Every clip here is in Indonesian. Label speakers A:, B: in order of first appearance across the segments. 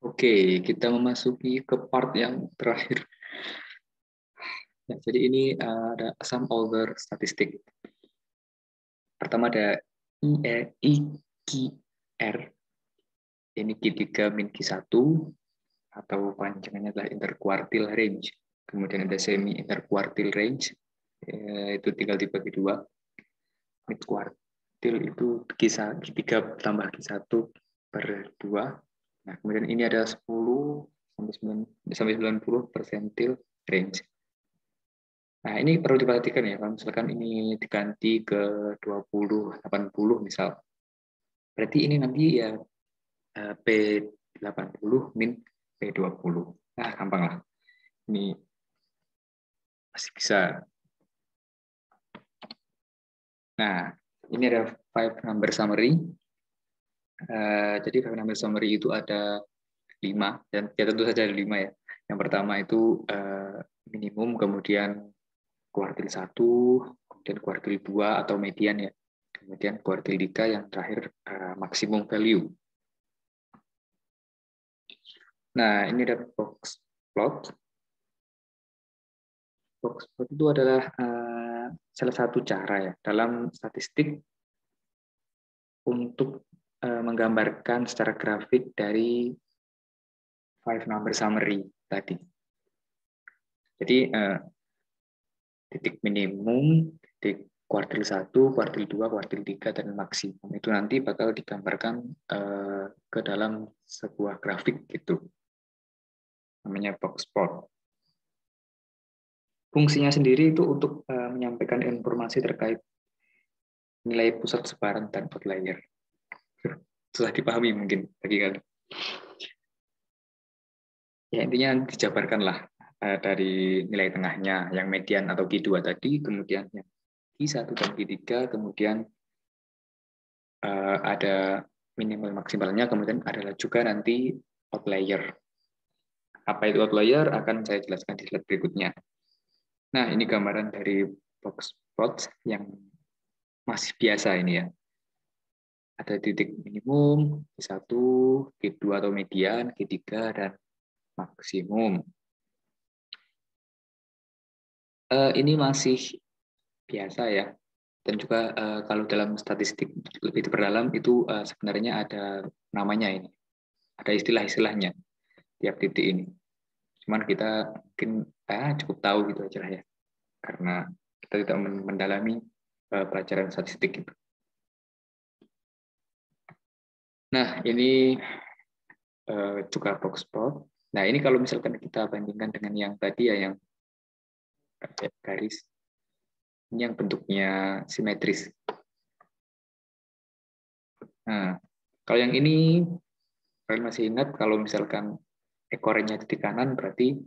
A: Oke, kita memasuki ke part yang terakhir. Ya, jadi ini ada sum over statistik. Pertama ada IQR, ini Q3 min Q1, atau panjangannya adalah interquartile range. Kemudian ada semi interquartile range, itu tinggal dibagi dua. Mid quartile itu Q3 tambah Q1 per 2. Nah, kemudian ini ada 10 sampai 90 persentil range. Nah, ini perlu diperhatikan ya, kalau misalkan ini diganti ke 20, 80 misal. Berarti ini nanti ya P80 min P20. Nah, gampang lah. Ini masih bisa. Nah, ini ada 5 number summary. Jadi 5 number summary itu ada 5, dan ya tentu saja ada 5 ya. Yang pertama itu minimum, kemudian kuartil 1, kemudian kuartil 2 atau median ya. Kemudian kuartil 3 yang terakhir maksimum value. Nah, ini ada box plot. Box plot itu adalah salah satu cara ya dalam statistik untuk menggambarkan secara grafik dari 5 number summary tadi. Jadi titik minimum, titik kuartil 1, kuartil 2, kuartil 3, dan maksimum itu nanti bakal digambarkan ke dalam sebuah grafik gitu. Namanya box plot. Fungsinya sendiri itu untuk menyampaikan informasi terkait nilai pusat sebaran dan outlier. Susah dipahami mungkin bagi kalian. Ya, intinya dijabarkanlah dari nilai tengahnya, yang median atau Q2 tadi, kemudian yang Q1 dan Q3, kemudian ada minimal maksimalnya, kemudian adalah juga nanti outlier. Apa itu outlier akan saya jelaskan di slide berikutnya. Nah, ini gambaran dari box plot yang masih biasa ini ya. Ada titik minimum, Q1, Q2 atau median, Q3, dan maksimum. Ini masih biasa ya. Dan juga kalau dalam statistik lebih diperdalam itu sebenarnya ada namanya ini. Ada istilah-istilahnya tiap titik ini. Cuman kita mungkin cukup tahu gitu aja lah ya. Karena kita tidak mendalami pelajaran statistik itu. Nah, ini juga box plot. Nah, ini kalau misalkan kita bandingkan dengan yang tadi ya, yang garis, ini yang bentuknya simetris. Nah, kalau yang ini, kalian masih ingat kalau misalkan ekornya di kanan, berarti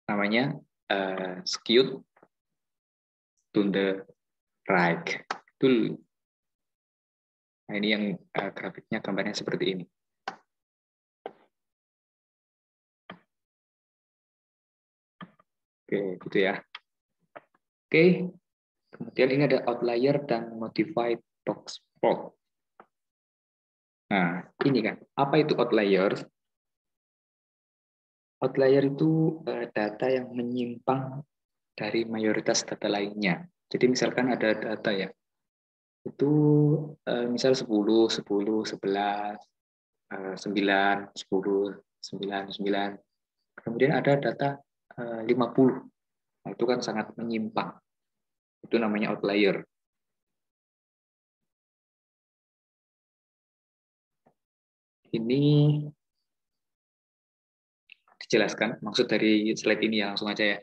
A: namanya skewed to the right. Betul. Nah, ini yang grafiknya gambarnya seperti ini. Oke, gitu ya. Oke, kemudian ini ada outlier dan modified box plot. Nah, ini kan, apa itu outlier? Outlier itu data yang menyimpang dari mayoritas data lainnya. Jadi misalkan ada data ya, itu misal 10, 10, 11, 9, 10, 9, 9. Kemudian ada data 50. Nah, itu kan sangat menyimpang. Itu namanya outlier. Ini dijelaskan, maksud dari slide ini ya, langsung aja ya.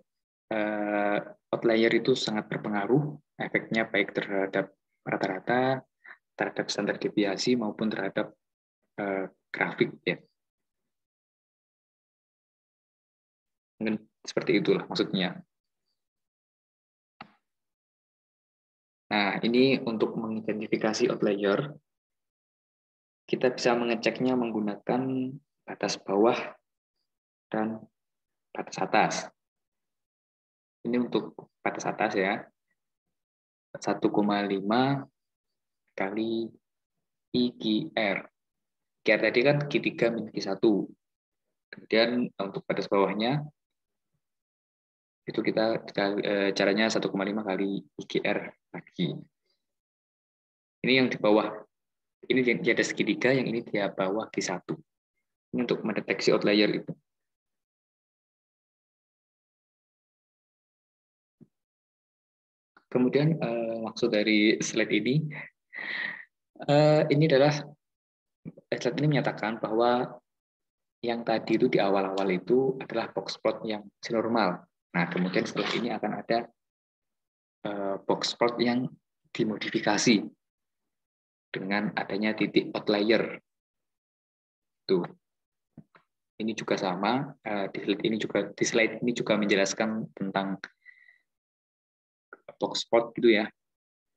A: Outlier itu sangat berpengaruh, efeknya baik terhadap rata-rata, terhadap standar deviasi, maupun terhadap grafik ya. Mungkin seperti itulah maksudnya. Nah, ini untuk mengidentifikasi outlier, kita bisa mengeceknya menggunakan batas bawah dan batas atas. Ini untuk batas atas ya, 1,5 kali IQR. QR tadi kan Q3 min Q1. Kemudian untuk batas bawahnya itu kita caranya 1,5 kali IGR lagi. Ini yang di bawah, ini di atas Q3, yang ini di bawah Q1. Ini untuk mendeteksi outlier itu. Kemudian maksud dari slide ini adalah slide ini menyatakan bahwa yang tadi itu di awal-awal itu adalah box plot yang normal. Nah, kemudian setelah ini akan ada box plot yang dimodifikasi dengan adanya titik outlier. Tuh. Ini juga sama, di slide ini juga menjelaskan tentang box plot gitu ya.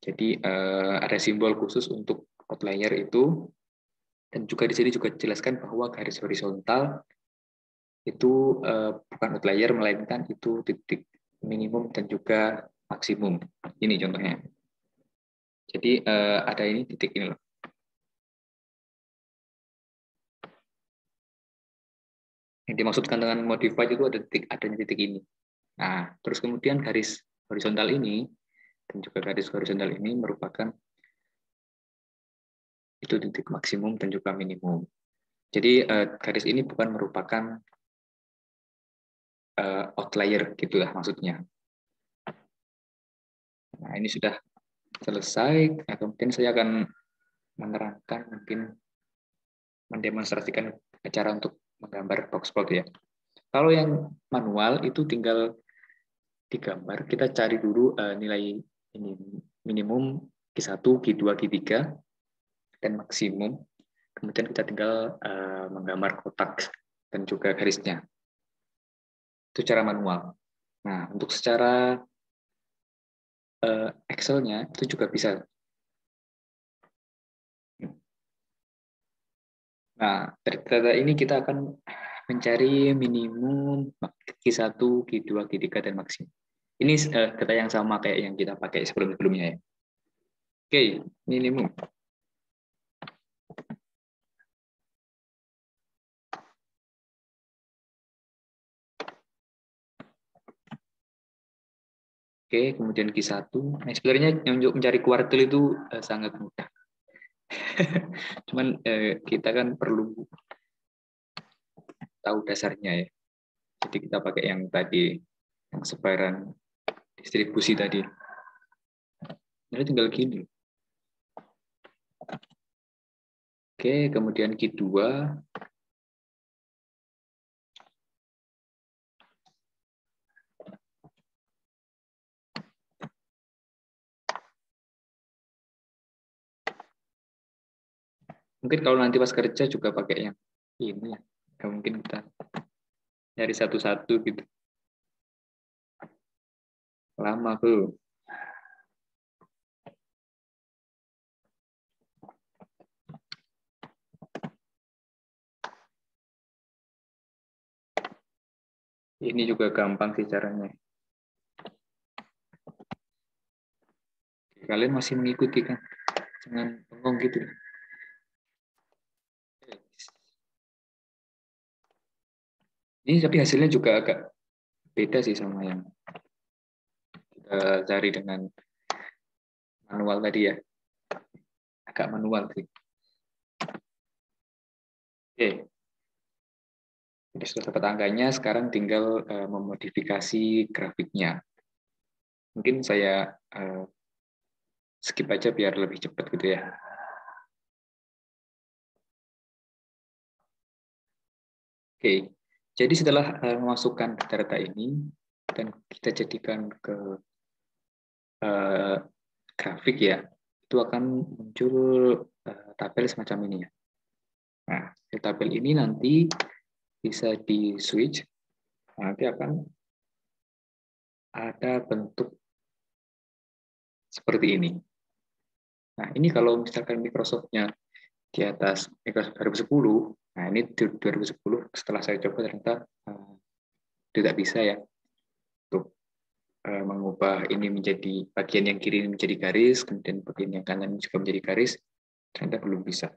A: Jadi ada simbol khusus untuk outlier itu, dan juga di sini juga dijelaskan bahwa garis horizontal itu bukan outlier, melainkan itu titik minimum dan juga maksimum. Ini contohnya. Jadi ada ini titik ini loh. Yang dimaksudkan dengan modified itu adanya titik ini. Nah, terus kemudian garis horizontal ini dan juga garis horizontal ini merupakan itu titik maksimum dan juga minimum. Jadi garis ini bukan merupakan outlier, gitulah maksudnya. Nah, ini sudah selesai. Nah, kemudian saya akan menerangkan, mungkin mendemonstrasikan cara untuk menggambar box plot ya. Kalau yang manual itu tinggal digambar, kita cari dulu nilai ini minimum Q1, Q2, Q3, dan maksimum. Kemudian kita tinggal menggambar kotak dan juga garisnya. Itu cara manual. Nah, untuk secara Excel-nya itu juga bisa. Nah, dari data ini kita akan mencari minimum Q1, Q2, Q3, dan maksimum. Ini data yang sama kayak yang kita pakai sebelum-sebelumnya ya. Oke, minimum. Oke, kemudian Q1. Nah, sebenarnya untuk mencari kuartil itu sangat mudah. Cuman kita kan perlu tahu dasarnya ya. Jadi kita pakai yang tadi, yang sebaran distribusi tadi. Jadi tinggal gini. Oke, kemudian Q2. Mungkin kalau nanti pas kerja juga pakai yang ini ya. Nggak mungkin kita nyari satu-satu gitu. Lama tuh. Ini juga gampang sih caranya. Kalian masih mengikuti kan? Jangan bengong gitu. Ini tapi hasilnya juga agak beda sih sama yang kita cari dengan manual tadi ya. Agak manual sih. Oke. Jadi sudah dapat angkanya, sekarang tinggal memodifikasi grafiknya. Mungkin saya skip aja biar lebih cepat gitu ya. Oke, jadi setelah memasukkan data ini dan kita jadikan ke grafik ya, itu akan muncul tabel semacam ini ya. Nah, di tabel ini nanti bisa di switch, nanti akan ada bentuk seperti ini. Nah, ini kalau misalkan Microsoft-nya di atas Microsoft 2010, nah ini 2010 setelah saya coba ternyata tidak bisa ya untuk mengubah ini menjadi bagian yang kiri menjadi garis, kemudian bagian yang kanan juga menjadi garis, ternyata belum bisa.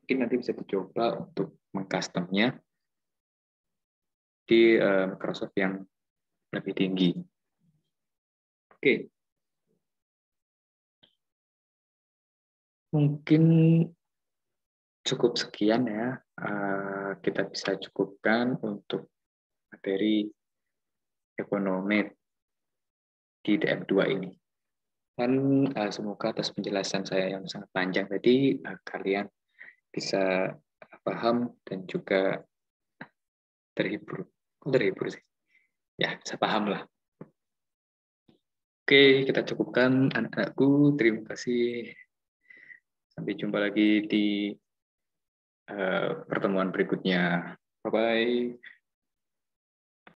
A: mungkin nanti bisa dicoba untuk mengcustomnya di Microsoft yang lebih tinggi. Oke. Mungkin cukup sekian ya. Kita bisa cukupkan untuk materi ekonomi di DM2 ini. Dan semoga atas penjelasan saya yang sangat panjang tadi, kalian bisa paham dan juga terhibur. Kok terhibur sih? Ya, bisa paham lah. Oke, kita cukupkan anak-anakku. Terima kasih. Sampai jumpa lagi di pertemuan berikutnya. Bye-bye.